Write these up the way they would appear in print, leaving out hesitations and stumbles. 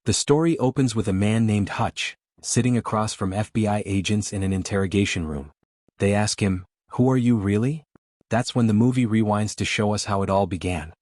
The story opens with a man named Hutch, sitting across from FBI agents in an interrogation room. They ask him, "Who are you really?" That's when the movie rewinds to show us how it all began.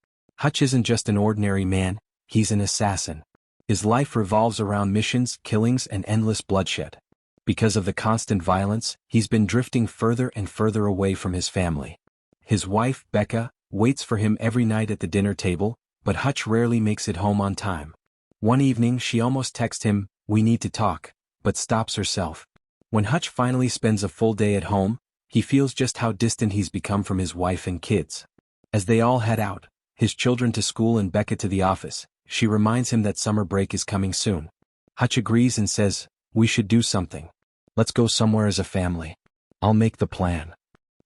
Hutch isn't just an ordinary man, he's an assassin. His life revolves around missions, killings, and endless bloodshed. Because of the constant violence, he's been drifting further and further away from his family. His wife, Becca, waits for him every night at the dinner table, but Hutch rarely makes it home on time. One evening she almost texts him, "We need to talk," but stops herself. When Hutch finally spends a full day at home, he feels just how distant he's become from his wife and kids. As they all head out, his children to school and Becca to the office, she reminds him that summer break is coming soon. Hutch agrees and says, "We should do something. Let's go somewhere as a family. I'll make the plan."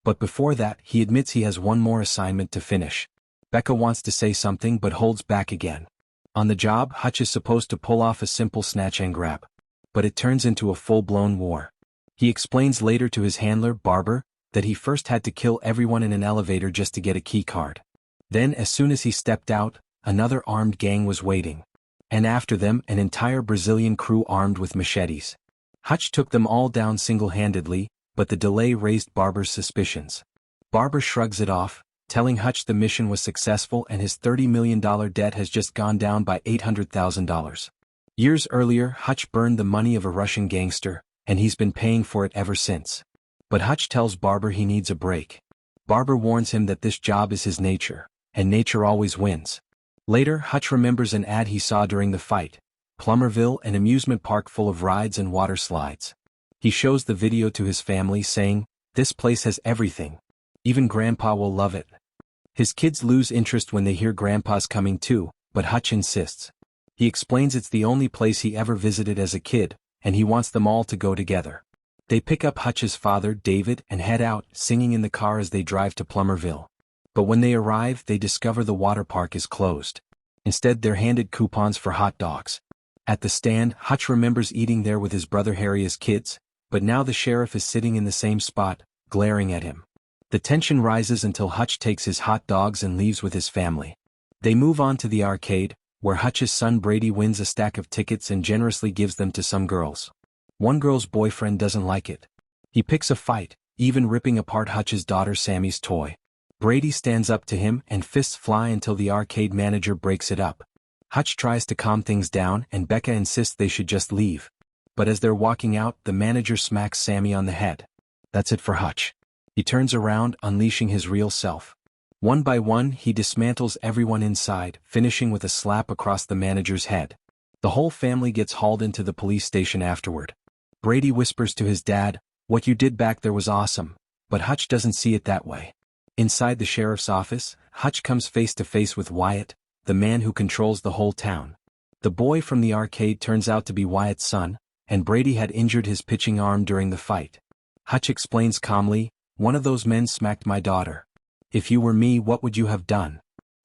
But before that, he admits he has one more assignment to finish. Becca wants to say something but holds back again. On the job, Hutch is supposed to pull off a simple snatch and grab. But it turns into a full-blown war. He explains later to his handler, Barber, that he first had to kill everyone in an elevator just to get a key card. Then, as soon as he stepped out, another armed gang was waiting. And after them, an entire Brazilian crew armed with machetes. Hutch took them all down single-handedly, but the delay raised Barber's suspicions. Barber shrugs it off, telling Hutch the mission was successful and his $30 million debt has just gone down by $800,000. Years earlier, Hutch burned the money of a Russian gangster, and he's been paying for it ever since. But Hutch tells Barber he needs a break. Barber warns him that this job is his nature, and nature always wins. Later, Hutch remembers an ad he saw during the fight: Plummerville, an amusement park full of rides and water slides. He shows the video to his family saying, "This place has everything. Even Grandpa will love it." His kids lose interest when they hear Grandpa's coming too, but Hutch insists. He explains it's the only place he ever visited as a kid, and he wants them all to go together. They pick up Hutch's father, David, and head out, singing in the car as they drive to Plummerville. But when they arrive, they discover the water park is closed. Instead, they're handed coupons for hot dogs. At the stand, Hutch remembers eating there with his brother Harry as kids, but now the sheriff is sitting in the same spot, glaring at him. The tension rises until Hutch takes his hot dogs and leaves with his family. They move on to the arcade, where Hutch's son Brady wins a stack of tickets and generously gives them to some girls. One girl's boyfriend doesn't like it. He picks a fight, even ripping apart Hutch's daughter Sammy's toy. Brady stands up to him and fists fly until the arcade manager breaks it up. Hutch tries to calm things down and Becca insists they should just leave. But as they're walking out, the manager smacks Sammy on the head. That's it for Hutch. He turns around, unleashing his real self. One by one, he dismantles everyone inside, finishing with a slap across the manager's head. The whole family gets hauled into the police station afterward. Brady whispers to his dad, "What you did back there was awesome," but Hutch doesn't see it that way. Inside the sheriff's office, Hutch comes face to face with Wyatt, the man who controls the whole town. The boy from the arcade turns out to be Wyatt's son, and Brady had injured his pitching arm during the fight. Hutch explains calmly, "One of those men smacked my daughter. If you were me, what would you have done?"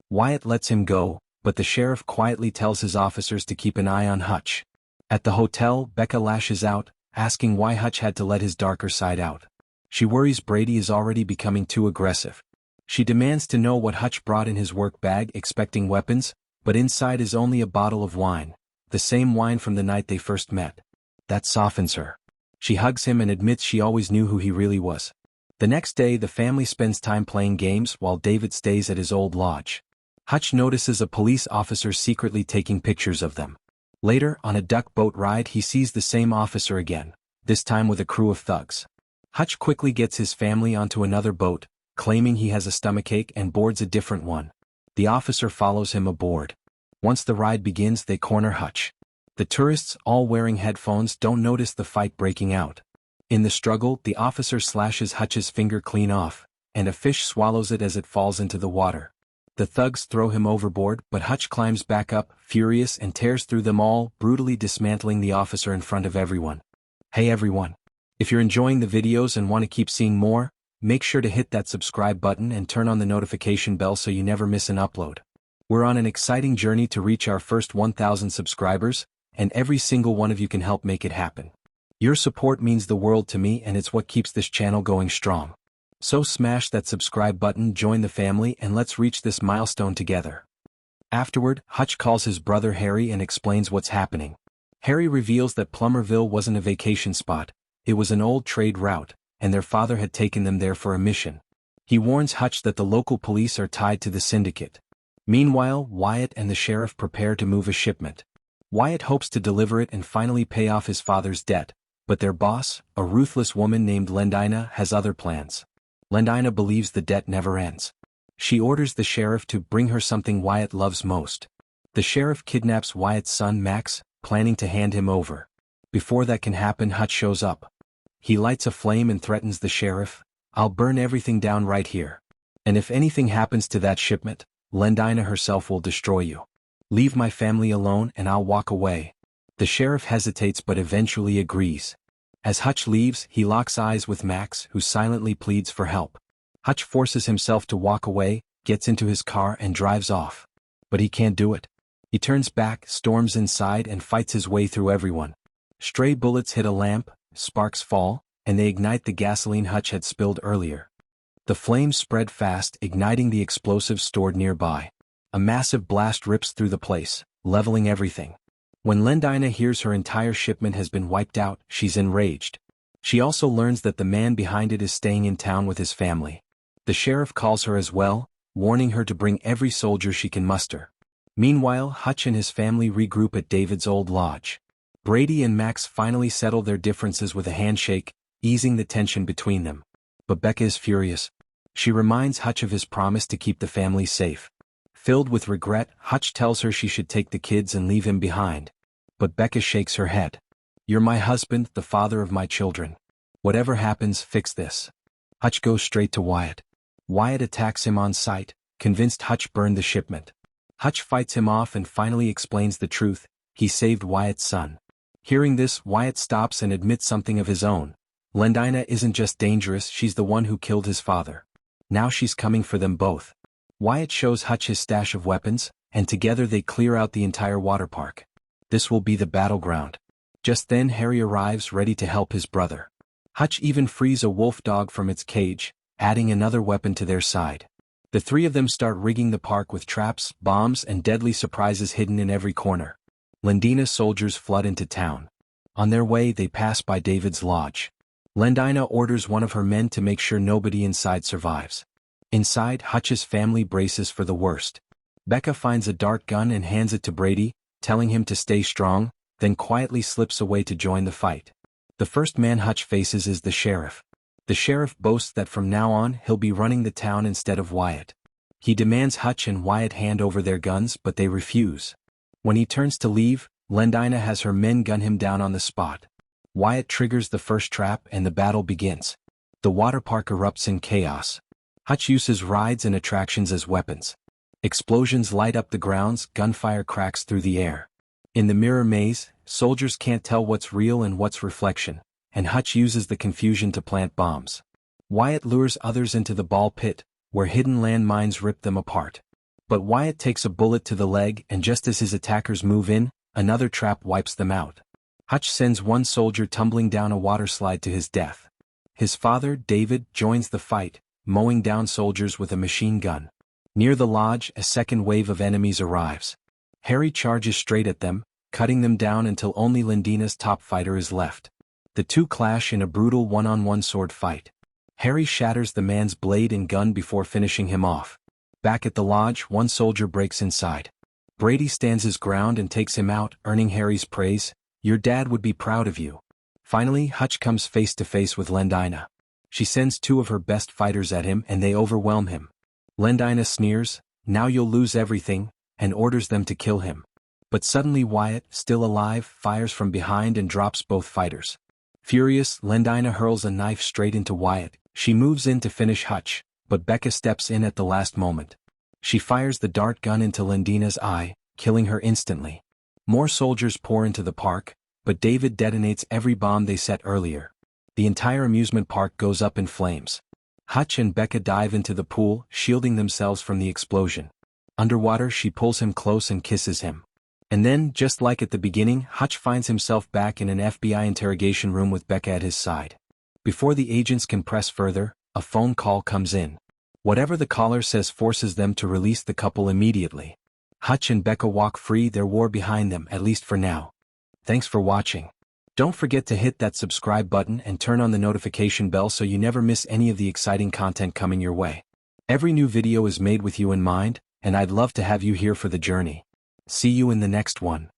Wyatt lets him go, but the sheriff quietly tells his officers to keep an eye on Hutch. At the hotel, Becca lashes out, asking why Hutch had to let his darker side out. She worries Brady is already becoming too aggressive. She demands to know what Hutch brought in his work bag, expecting weapons, but inside is only a bottle of wine, the same wine from the night they first met. That softens her. She hugs him and admits she always knew who he really was. The next day, the family spends time playing games while David stays at his old lodge. Hutch notices a police officer secretly taking pictures of them. Later, on a duck boat ride, he sees the same officer again, this time with a crew of thugs. Hutch quickly gets his family onto another boat, claiming he has a stomachache, and boards a different one. The officer follows him aboard. Once the ride begins, they corner Hutch. The tourists, all wearing headphones, don't notice the fight breaking out. In the struggle, the officer slashes Hutch's finger clean off, and a fish swallows it as it falls into the water. The thugs throw him overboard, but Hutch climbs back up, furious, and tears through them all, brutally dismantling the officer in front of everyone. Hey everyone! If you're enjoying the videos and want to keep seeing more, make sure to hit that subscribe button and turn on the notification bell so you never miss an upload. We're on an exciting journey to reach our first 1,000 subscribers, and every single one of you can help make it happen. Your support means the world to me, and it's what keeps this channel going strong. So smash that subscribe button, join the family, and let's reach this milestone together. Afterward, Hutch calls his brother Harry and explains what's happening. Harry reveals that Plummerville wasn't a vacation spot, it was an old trade route, and their father had taken them there for a mission. He warns Hutch that the local police are tied to the syndicate. Meanwhile, Wyatt and the sheriff prepare to move a shipment. Wyatt hopes to deliver it and finally pay off his father's debt, but their boss, a ruthless woman named Lendina, has other plans. Lendina believes the debt never ends. She orders the sheriff to bring her something Wyatt loves most. The sheriff kidnaps Wyatt's son Max, planning to hand him over. Before that can happen, Hutch shows up. He lights a flame and threatens the sheriff, "I'll burn everything down right here. And if anything happens to that shipment, Lendina herself will destroy you. Leave my family alone and I'll walk away." The sheriff hesitates but eventually agrees. As Hutch leaves, he locks eyes with Max, who silently pleads for help. Hutch forces himself to walk away, gets into his car and drives off. But he can't do it. He turns back, storms inside and fights his way through everyone. Stray bullets hit a lamp, sparks fall, and they ignite the gasoline Hutch had spilled earlier. The flames spread fast, igniting the explosives stored nearby. A massive blast rips through the place, leveling everything. When Lendina hears her entire shipment has been wiped out, she's enraged. She also learns that the man behind it is staying in town with his family. The sheriff calls her as well, warning her to bring every soldier she can muster. Meanwhile, Hutch and his family regroup at David's old lodge. Brady and Max finally settle their differences with a handshake, easing the tension between them. But Becca is furious. She reminds Hutch of his promise to keep the family safe. Filled with regret, Hutch tells her she should take the kids and leave him behind. But Becca shakes her head. "You're my husband, the father of my children. Whatever happens, fix this." Hutch goes straight to Wyatt. Wyatt attacks him on sight, convinced Hutch burned the shipment. Hutch fights him off and finally explains the truth: he saved Wyatt's son. Hearing this, Wyatt stops and admits something of his own. Lendina isn't just dangerous, she's the one who killed his father. Now she's coming for them both. Wyatt shows Hutch his stash of weapons, and together they clear out the entire water park. This will be the battleground. Just then Harry arrives, ready to help his brother. Hutch even frees a wolf dog from its cage, adding another weapon to their side. The three of them start rigging the park with traps, bombs, and deadly surprises hidden in every corner. Lendina's soldiers flood into town. On their way, they pass by David's lodge. Lendina orders one of her men to make sure nobody inside survives. Inside, Hutch's family braces for the worst. Becca finds a dart gun and hands it to Brady, telling him to stay strong, then quietly slips away to join the fight. The first man Hutch faces is the sheriff. The sheriff boasts that from now on he'll be running the town instead of Wyatt. He demands Hutch and Wyatt hand over their guns, but they refuse. When he turns to leave, Lendina has her men gun him down on the spot. Wyatt triggers the first trap and the battle begins. The water park erupts in chaos. Hutch uses rides and attractions as weapons. Explosions light up the grounds, gunfire cracks through the air. In the mirror maze, soldiers can't tell what's real and what's reflection, and Hutch uses the confusion to plant bombs. Wyatt lures others into the ball pit, where hidden landmines rip them apart. But Wyatt takes a bullet to the leg, and just as his attackers move in, another trap wipes them out. Hutch sends one soldier tumbling down a water slide to his death. His father, David, joins the fight, mowing down soldiers with a machine gun. Near the lodge, a second wave of enemies arrives. Harry charges straight at them, cutting them down until only Lendina's top fighter is left. The two clash in a brutal one-on-one sword fight. Harry shatters the man's blade and gun before finishing him off. Back at the lodge, one soldier breaks inside. Brady stands his ground and takes him out, earning Harry's praise: "Your dad would be proud of you." Finally, Hutch comes face to face with Lendina. She sends two of her best fighters at him and they overwhelm him. Lendina sneers, "Now you'll lose everything," and orders them to kill him. But suddenly Wyatt, still alive, fires from behind and drops both fighters. Furious, Lendina hurls a knife straight into Wyatt. She moves in to finish Hutch, but Becca steps in at the last moment. She fires the dart gun into Lendina's eye, killing her instantly. More soldiers pour into the park, but David detonates every bomb they set earlier. The entire amusement park goes up in flames. Hutch and Becca dive into the pool, shielding themselves from the explosion. Underwater, she pulls him close and kisses him. And then, just like at the beginning, Hutch finds himself back in an FBI interrogation room with Becca at his side. Before the agents can press further, a phone call comes in. Whatever the caller says forces them to release the couple immediately. Hutch and Becca walk free, their war behind them, at least for now. Thanks for watching. Don't forget to hit that subscribe button and turn on the notification bell so you never miss any of the exciting content coming your way. Every new video is made with you in mind, and I'd love to have you here for the journey. See you in the next one.